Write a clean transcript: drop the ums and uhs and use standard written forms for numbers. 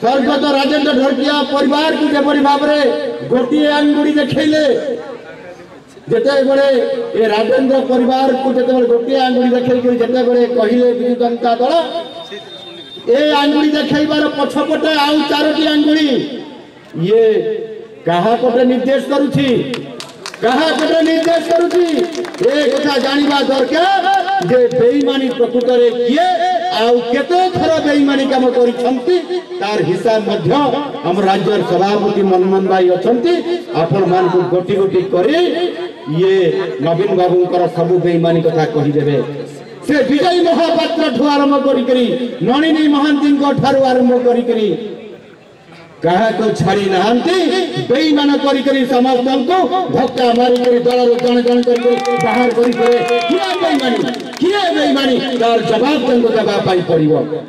स्वर्गत राजेन्द्र ढोलकिया परिवार को जपरी भाव में गोटे आंगुड़ी देखले जिते बड़े ये राजेन्द्र परिवार को जिते गोटे आंगुड़ी देखे जिते बड़े कहले विजु जनता दल ए आंगुड़ी देखार पछपटे आउ 4टी आंगुड़ी ये कहा पटे निर्देश करुछि कहा पटे निर्देश करुछि ए कथा जानिबा दरकार जे बेईमानी प्रकृत रे किए आउ केते थर बेईमानी काम करिसंती तार हिसाब मध्य हम राज्य सभापति मनमोहन भाई अछंती आपण मान को गोटी गोटी करे ये नवीन बाबूंकर सब बेईमानी कथा कहि देबे से विजय महापात्र ठु आरंभ करी नलिनी महांती ठारू आरंभ करी कहा को छाड़ी नहांती बेईमान करी समस्त को धक्का मारी दल जन जन कर बाहर करी किए बेईमानी तार जवाब तुमको देवा पड़ो।